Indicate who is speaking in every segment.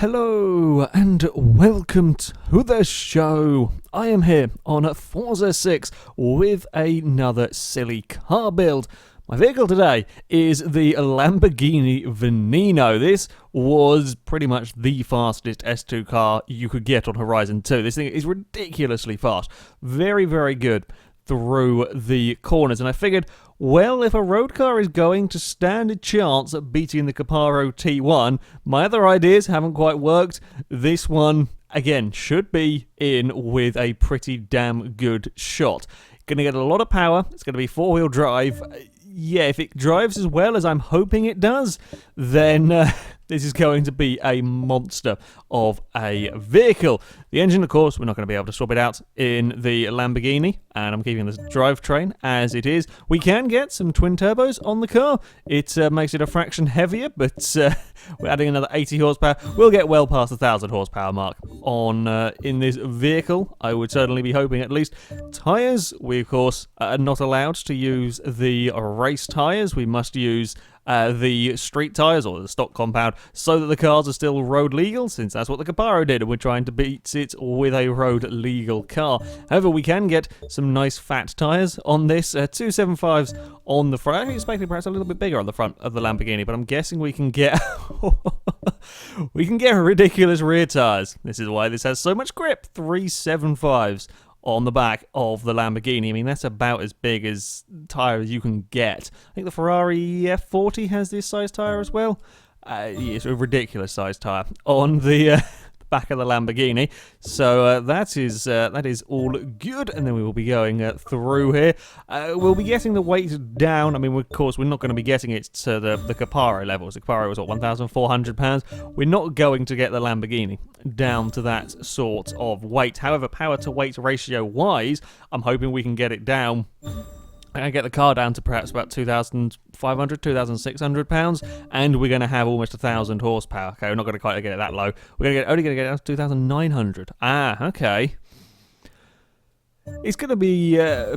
Speaker 1: Hello and welcome to the show. I am here on Forza 6 with another silly car build. My vehicle today is the Lamborghini Veneno. This was pretty much the fastest S2 car you could get on Horizon 2. This thing is ridiculously fast. Very, very good through the corners. And I figured, well, if a road car is going to stand a chance at beating the Caparo T1, my other ideas haven't quite worked. This one, again, should be in with a pretty damn good shot. Going to get a lot of power. It's going to be four-wheel drive. Yeah, if it drives as well as I'm hoping it does, then this is going to be a monster of a vehicle. The engine, of course, we're not going to be able to swap it out in the Lamborghini, and I'm keeping the drivetrain as it is. We can get some twin turbos on the car. It makes it a fraction heavier, but we're adding another 80 horsepower. We'll get well past the 1,000 horsepower mark on in this vehicle. I would certainly be hoping at least. Tyres, we of course are not allowed to use the race tyres. We must use the street tyres or the stock compound so that the cars are still road legal, since that's what the Caparo did, and we're trying to beat it with a road legal car. However, we can get some nice fat tyres on this, 275s on the front. I expected perhaps a little bit bigger on the front of the Lamborghini, but I'm guessing we can get we can get ridiculous rear tyres. This is why this has so much grip. 375s on the back of the Lamborghini. I mean, that's about as big as tyre as you can get. I think the Ferrari F40 has this size tyre as well. It's a ridiculous size tyre on the back of the Lamborghini. So that is all good, and then we will be going through here. We'll be getting the weight down. I mean, of course, we're not going to be getting it to the Caparo levels. The Caparo was, what, 1,400 pounds? We're not going to get the Lamborghini down to that sort of weight. However, power to weight ratio wise, I'm hoping we can get it down. I get the car down to perhaps about 2,500, 2,600 pounds, and we're going to have almost 1,000 horsepower. Okay, we're not going to quite get it that low. We're only going to get it down to 2,900. Okay. It's going to be a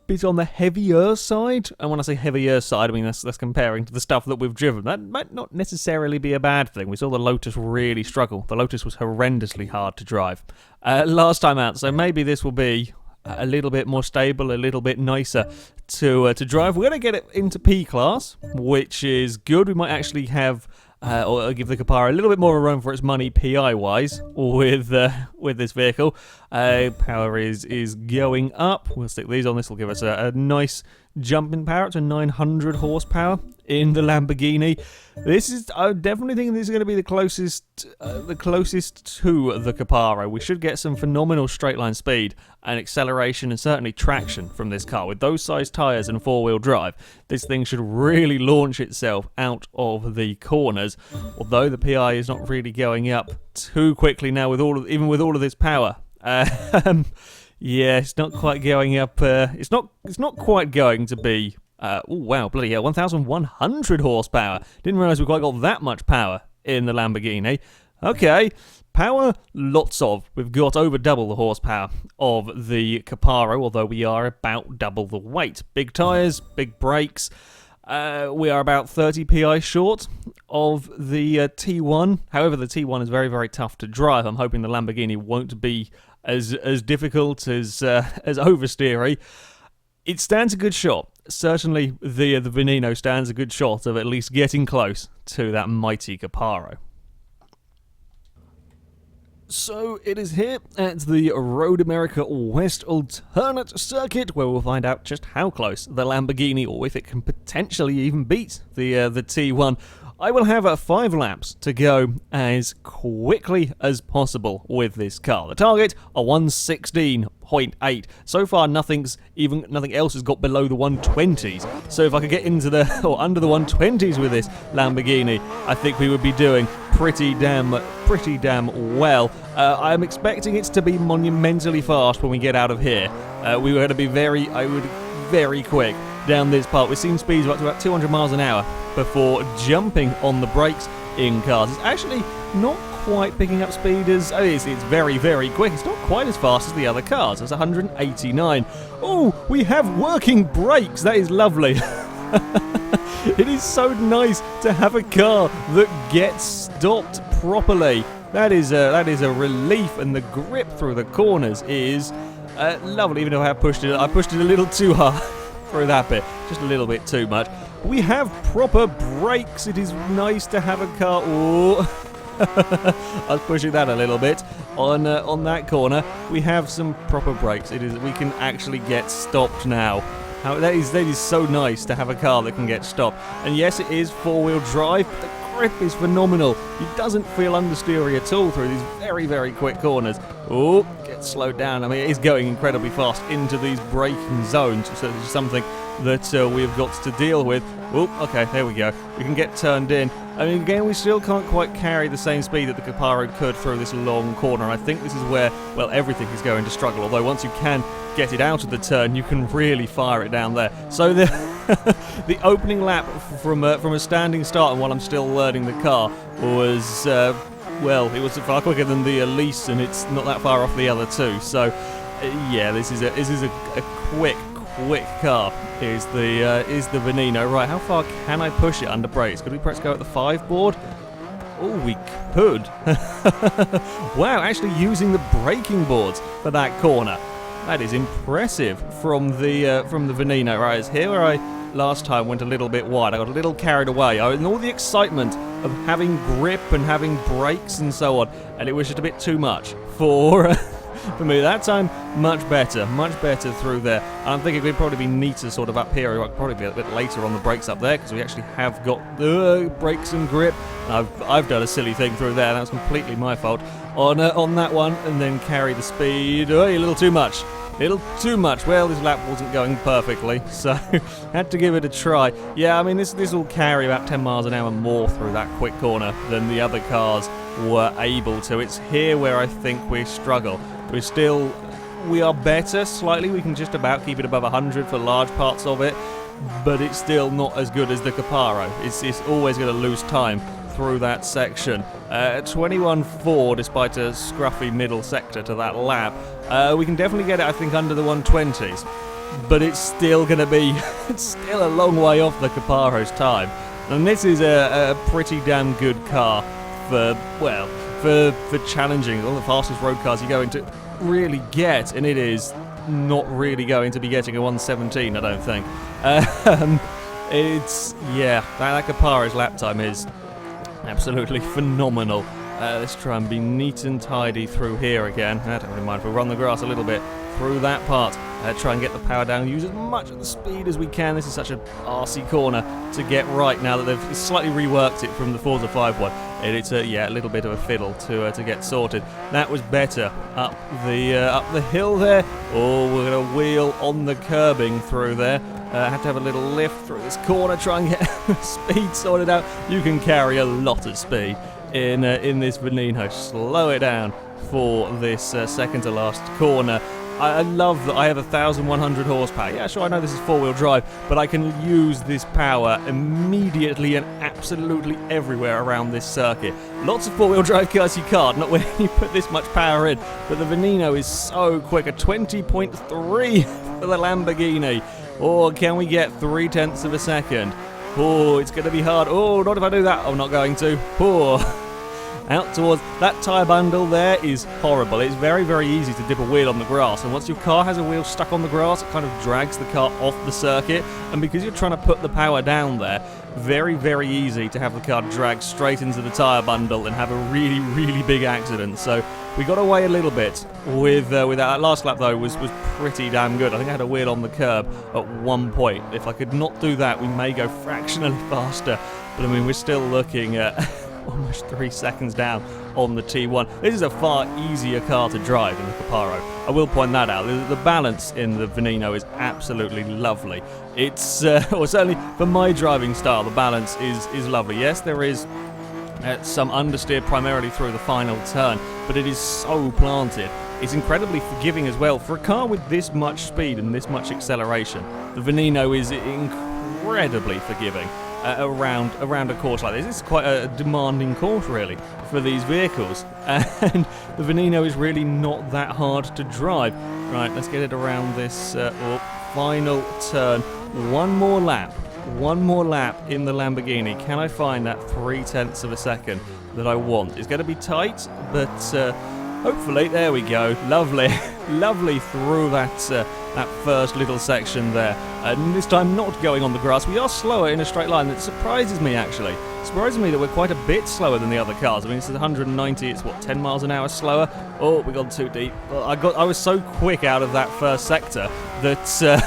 Speaker 1: bit on the heavier side, and when I say heavier side, I mean that's comparing to the stuff that we've driven. That might not necessarily be a bad thing. We saw the Lotus really struggle. The Lotus was horrendously hard to drive last time out, so maybe this will be a little bit more stable, a little bit nicer to drive. We're going to get it into P class, which is good. We might actually have or give the Caparo a little bit more room for its money PI wise with this vehicle. Power is going up. We'll stick these on. This will give us a nice jump in power to 900 horsepower in the Lamborghini. This is, I definitely think this is going to be the closest to the Caparo. We should get some phenomenal straight line speed and acceleration and certainly traction from this car. With those size tyres and four-wheel drive, this thing should really launch itself out of the corners. Although the PI is not really going up too quickly now, even with all of this power. Yeah, it's not quite going up. It's not quite going to be. Oh wow, bloody hell! 1,100 horsepower. Didn't realise we quite got that much power in the Lamborghini. Okay, power, lots of. We've got over double the horsepower of the Caparo, although we are about double the weight. Big tyres, big brakes. We are about 30 PI short of the T1. However, the T1 is very, very tough to drive. I'm hoping the Lamborghini won't be as difficult as oversteery. It stands a good shot. Certainly, the Veneno stands a good shot of at least getting close to that mighty Caparo. So it is here at the Road America West alternate circuit where we'll find out just how close the Lamborghini, or if it can potentially even beat the T1. I will have 5 laps to go as quickly as possible with this car. The target, a 116.8. So far, nothing else has got below the 120s. So if I could get into under the 120s with this Lamborghini, I think we would be doing pretty damn well. I'm expecting it to be monumentally fast when we get out of here. We were going to be very quick down this part. We've seen speeds of up to about 200 miles an hour before jumping on the brakes in cars. It's actually not quite picking up speed as... it's very, very quick. It's not quite as fast as the other cars. It's 189. Oh, we have working brakes. That is lovely. It is so nice to have a car that gets stopped properly. That is a relief, and the grip through the corners is lovely. Even though I pushed it a little too hard through that bit, just a little bit too much. We have proper brakes. It is nice to have a car. Oh. I was pushing that a little bit on that corner. We have some proper brakes. We can actually get stopped now. That is so nice to have a car that can get stopped. And yes, it is four-wheel drive, but the grip is phenomenal. It doesn't feel understeery at all through these very, very quick corners. Oh, get slowed down. I mean, it is going incredibly fast into these braking zones, so this is something that we've got to deal with. Oh, okay, there we go. We can get turned in. I mean, again, we still can't quite carry the same speed that the Caparo could through this long corner. I think this is where, well, everything is going to struggle. Although once you can get it out of the turn, you can really fire it down there. So the the opening lap from a standing start, and while I'm still learning the car, was well, it was far quicker than the Elise, and it's not that far off the other two. So yeah, this is a quick car. Is the Veneno. Right, how far can I push it under brakes? Could we perhaps go at the 5 board? Oh, we could. Wow, actually using the braking boards for that corner. That is impressive from the Veneno. Right, it's here where I last time went a little bit wide. I got a little carried away. In all the excitement of having grip and having brakes and so on, and it was just a bit too much for for me. That time, much better through there. I'm thinking we'd probably be neater sort of up here. I'd probably be a bit later on the brakes up there, because we actually have got the brakes and grip. I've done a silly thing through there. That was completely my fault on that one, and then carry the speed. Oh, a little too much. Well, this lap wasn't going perfectly, so had to give it a try. Yeah, I mean, this will carry about 10 miles an hour more through that quick corner than the other cars were able to. It's here where I think we struggle. We are better slightly. We can just about keep it above 100 for large parts of it, but it's still not as good as the Caparo. It's always going to lose time through that section. 21.4 despite a scruffy middle sector to that lap. We can definitely get it, I think, under the 120s, but it's still going to be it's still a long way off the Caparo's time. And this is a pretty damn good car for challenging all the fastest road cars you're going to really get, and it is not really going to be getting a 117, I don't think. That Caparo's lap time is absolutely phenomenal. Let's try and be neat and tidy through here again. I don't really mind if we run the grass a little bit through that part. Try and get the power down, use as much of the speed as we can. This is such a arsey corner to get right now that they've slightly reworked it from the Forza 5 one. It's a little bit of a fiddle to get sorted. That was better up the hill there. Oh, we're going to wheel on the curbing through there. Had to have a little lift through this corner, try and get speed sorted out. You can carry a lot of speed in this Veneno. Slow it down for this second to last corner. I love that I have 1,100 horsepower. Yeah, sure, I know this is four-wheel drive, but I can use this power immediately and absolutely everywhere around this circuit. Lots of four-wheel drive cars you can't, not when you put this much power in, but the Veneno is so quick. A 20.3 for the Lamborghini. Or can we get 0.3 of a second? Oh, it's going to be hard. Oh, not if I do that. I'm not going to. Oh. Out towards that tyre bundle there is horrible. It's very, very easy to dip a wheel on the grass, and once your car has a wheel stuck on the grass, it kind of drags the car off the circuit, and because you're trying to put the power down there, very, very easy to have the car drag straight into the tyre bundle and have a really, really big accident. So we got away a little bit with that. Last lap though was pretty damn good. I think I had a wheel on the curb at one point. If I could not do that, we may go fractionally faster, but I mean, we're still looking at almost 3 seconds down on the T1. This is a far easier car to drive than the Caparo. I will point that out. The balance in the Veneno is absolutely lovely. It's, or certainly for my driving style, the balance is lovely. Yes, there is some understeer primarily through the final turn, but it is so planted. It's incredibly forgiving as well. For a car with this much speed and this much acceleration, the Veneno is incredibly forgiving. Around a course like this. It's quite a demanding course, really, for these vehicles, and the Veneno is really not that hard to drive. Right, let's get it around this final turn. One more lap in the Lamborghini. Can I find that 0.3 of a second? that I want. It's going to be tight, but hopefully, there we go. Lovely, lovely through that first little section there. And this time not going on the grass. We are slower in a straight line. It surprises me, actually. It surprises me that we're quite a bit slower than the other cars. I mean, it's 190, it's what, 10 miles an hour slower? Oh, we got too deep. Well, I was so quick out of that first sector that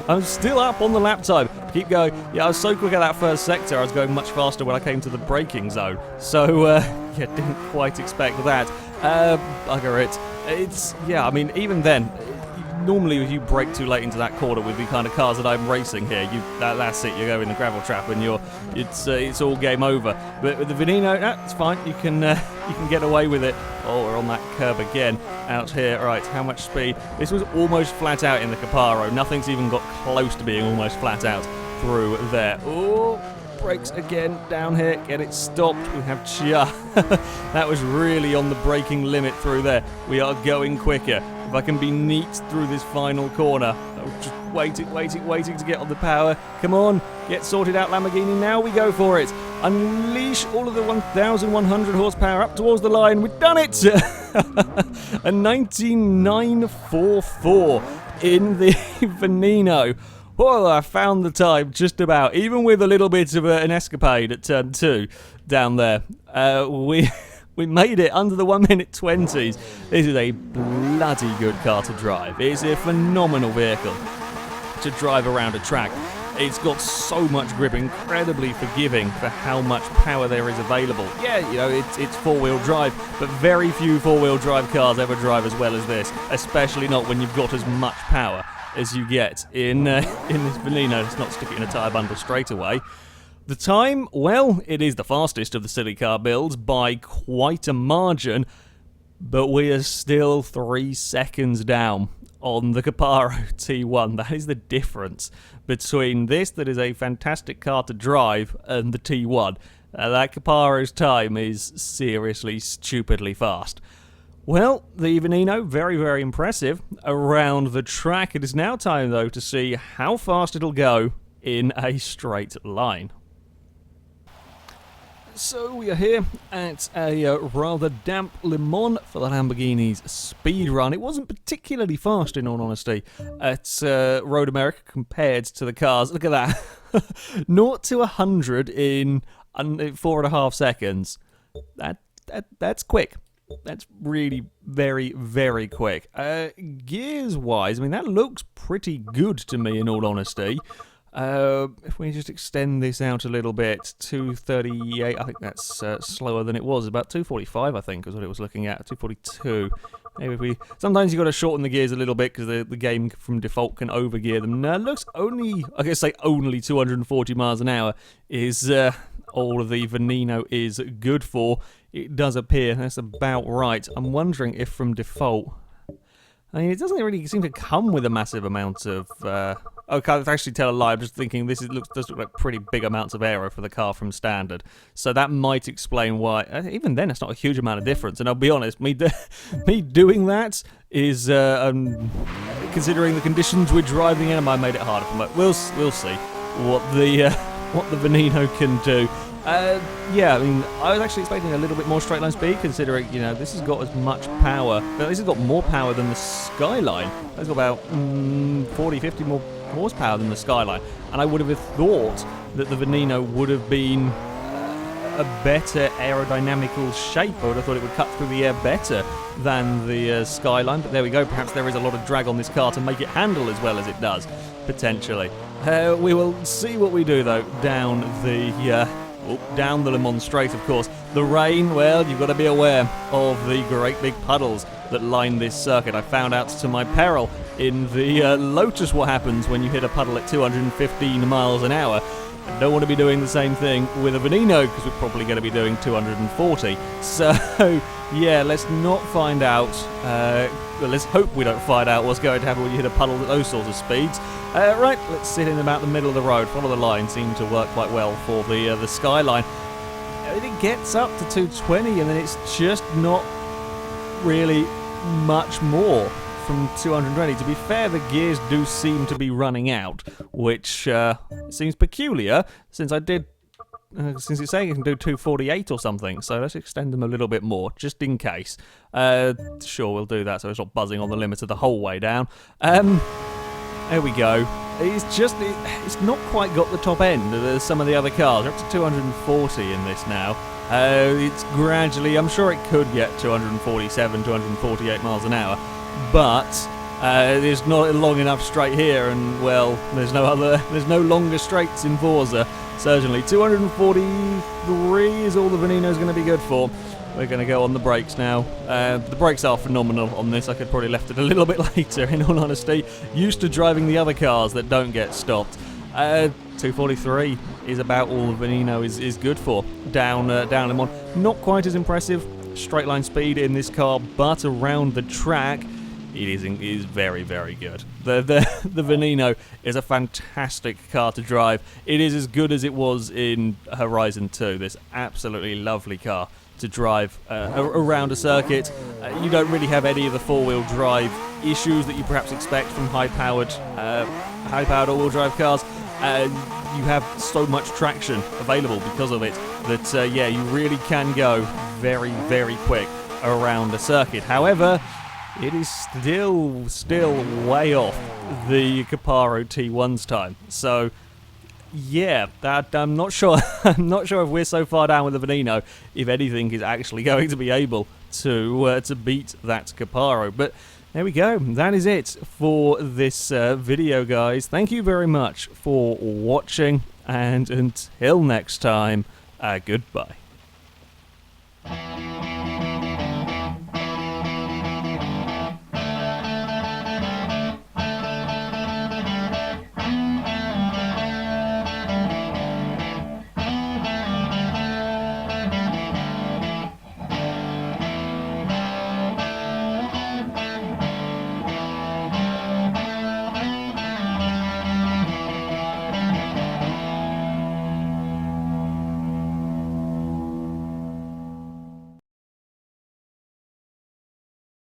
Speaker 1: I'm still up on the lap time. Keep going. Yeah, I was so quick at that first sector, I was going much faster when I came to the braking zone. So, yeah, didn't quite expect that. Bugger it. It's, yeah, I mean, even then, normally if you brake too late into that corner with the kind of cars that I'm racing here, that's it, you go in the gravel trap and it's all game over. But with the Veneno, it's fine, you can get away with it. Oh, we're on that curb again out here. Right, how much speed? This was almost flat out in the Caparo. Nothing's even got close to being almost flat out through there. Oh, brakes again down here. Get it stopped. We have that was really on the braking limit through there. We are going quicker. If I can be neat through this final corner. Oh, just waiting to get on the power. Come on, get sorted out, Lamborghini. Now we go for it. Unleash all of the 1,100 horsepower up towards the line. We've done it! A 99.44 in the Veneno. Well, I found the time just about, even with a little bit of an escapade at turn 2 down there. We made it under the 1 minute 20s. This is a bloody good car to drive. It's a phenomenal vehicle to drive around a track. It's got so much grip, incredibly forgiving for how much power there is available. Yeah, you know, it's four-wheel drive, but very few four-wheel drive cars ever drive as well as this, especially not when you've got as much power as you get in this Veneno. Let's not stick it in a tyre bundle straight away. The time, well, it is the fastest of the silly car builds by quite a margin, but we are still 3 seconds down on the Caparo T1. That is the difference between this, that is a fantastic car to drive, and the T1. That Caparo's time is seriously, stupidly fast. Well, the Veneno, very, very impressive around the track. It is now time, though, to see how fast it'll go in a straight line. So we are here at a rather damp Le Mans for the Lamborghini's speed run. It wasn't particularly fast, in all honesty, at Road America compared to the cars. Look at that. 0 to 100 in 4.5 seconds. That's quick. That's really very, very quick. Gears-wise, I mean, that looks pretty good to me, in all honesty. If we just extend this out a little bit, 238, I think that's slower than it was. About 245, I think, is what it was looking at. 242. Maybe sometimes you've got to shorten the gears a little bit because the game from default can overgear them. Now, it looks only 240 miles an hour is all of the Veneno is good for. It does appear that's about right. I'm wondering if from default, I mean, it doesn't really seem to come with a massive amount of. I can't actually tell a lie. I'm just thinking does look like pretty big amounts of aero for the car from standard. So that might explain why. Even then, it's not a huge amount of difference. And I'll be honest, me doing that is considering the conditions we're driving in, I might made it harder for me. We'll see what the Veneno can do. Yeah, I mean, I was actually expecting a little bit more straight line speed, considering, you know, this has got as much power. This has got more power than the Skyline. It's got about 40, 50 more horsepower than the Skyline. And I would have thought that the Veneno would have been a better aerodynamical shape. I would have thought it would cut through the air better than the Skyline. But there we go. Perhaps there is a lot of drag on this car to make it handle as well as it does, potentially. We will see what we do, though, down the Le Mans Straight, of course. The rain, well, you've got to be aware of the great big puddles that line this circuit. I found out to my peril in the Lotus what happens when you hit a puddle at 215 miles an hour. I don't want to be doing the same thing with a Veneno, because we're probably going to be doing 240. So, yeah, let's not find out. Well, let's hope we don't find out what's going to happen when you hit a puddle at those sorts of speeds. Right, let's sit in about the middle of the road. Follow the line seemed to work quite well for the Skyline. It gets up to 220, and then it's just not really much more from 220. To be fair, the gears do seem to be running out, which seems peculiar, since I did since it's saying it can do 248 or something, so let's extend them a little bit more, just in case. Sure, we'll do that, so it's not buzzing on the limiter the whole way down. There we go. It's not quite got the top end of some of the other cars. We're up to 240 in this now. It's gradually, I'm sure it could get 247, 248 miles an hour, but there's not a long enough straight here, and well, there's no longer straights in Forza. Certainly, 243 is all the Veneno's going to be good for. We're going to go on the brakes now. The brakes are phenomenal on this. I could probably left it a little bit later, in all honesty. Used to driving the other cars that don't get stopped. 243 is about all the Veneno is good for. Down Lemon. Not quite as impressive straight line speed in this car, but around the track, it is very, very good. The Veneno is a fantastic car to drive. It is as good as it was in Horizon 2. This absolutely lovely car to drive around a circuit. You don't really have any of the four-wheel drive issues that you perhaps expect from high-powered all-wheel drive cars. You have so much traction available because of it that yeah, you really can go very, very quick around a circuit. However, it is still way off the Caparo T1's time. So yeah, that I'm not sure. I'm not sure if we're so far down with the Veneno, if anything is actually going to be able to beat that Caparo. But there we go. That is it for this video, guys. Thank you very much for watching, and until next time, goodbye.